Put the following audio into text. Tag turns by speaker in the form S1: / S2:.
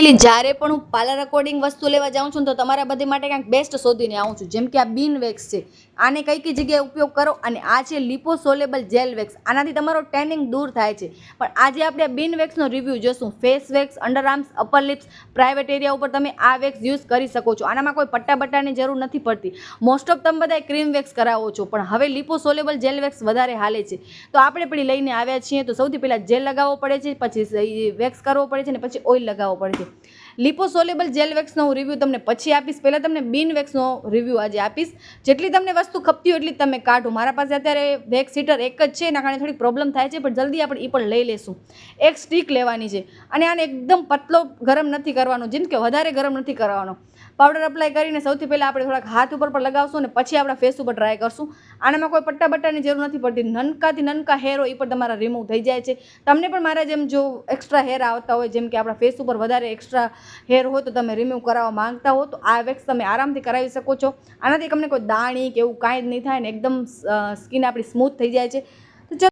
S1: એટલે જ્યારે પણ હું પાર્લર અકોર્ડિંગ વસ્તુ લેવા જાઉં છું ને તો તમારા બધી માટે કંઈક બેસ્ટ શોધીને આવું છું. જેમ કે આ બીન વેક્સ છે, આને કઈ કઈ જગ્યાએ ઉપયોગ કરો, અને આ છે લિપોસોલેબલ જેલ વેક્સ, આનાથી તમારો ટેનિંગ દૂર થાય છે. પણ આજે આપણે આ બીન વેક્સનો રિવ્યૂ જોશું. Face wax, under arms, upper lips, private area ઉપર તમે આ વેક્સ યુઝ કરી શકો છો. આનામાં કોઈ પટ્ટા બટ્ટાની જરૂર નથી પડતી. મોસ્ટ ઓફ તમે બધા ક્રીમ વેક્સ કરાવો છો, પણ હવે લિપોસોલેબલ જેલ વેક્સ વધારે હાલે છે. તો આપણે પણ લઈને આવ્યા છીએ. તો સૌથી પહેલાં જેલ લગાવવો પડે છે, પછી વેક્સ કરવો પડે છે, અને પછી ઓઇલ લગાવવો પડે છે. લિપોસોલેબલ જેલ વેક્સનો હું રિવ્યૂ તમને પછી આપીશ. પહેલાં તમને બીન વેક્સનો રિવ્યૂ આજે આપીશ. જેટલી તમને વસ્તુ ખપતી હોય એટલી તમે કાઢો. મારા પાસે અત્યારે વેક્સ હીટર એક જ છે, એના કારણે થોડીક પ્રોબ્લેમ થાય છે, પણ જલ્દી આપણે એ પણ લઈ લેશું. એક સ્ટીક લેવાની છે, અને આને એકદમ પતલો ગરમ નથી કરવાનો, જેમ કે વધારે ગરમ નથી કરવાનો. પાવડર અપ્લાય કરીને સૌથી પહેલાં આપણે થોડાક હાથ ઉપર પણ લગાવશું, અને પછી આપણા ફેસ ઉપર ટ્રાય કરશું. આનામાં કોઈ પટ્ટા બટ્ટાની જરૂર નથી પડતી. નનકાથી નનકા હેર હોય એ પણ તમારા રિમૂવ થઈ જાય છે. તમને પણ મારા જેમ જો એક્સ્ટ્રા હેર આવતા હોય, જેમ કે આપણા ફેસ ઉપર વધારે એક્સ્ટ્રા હેર હોય તો તમે રિમૂવ કરાવવા માંગતા હો, તો આ વેક્સ તમે આરામથી કરાવી શકો છો. આનાથી તમને કોઈ દાણી કે એવું કાંઈ જ નહીં થાય, ને એકદમ સ્કિન આપણી સ્મૂથ થઈ જાય છે.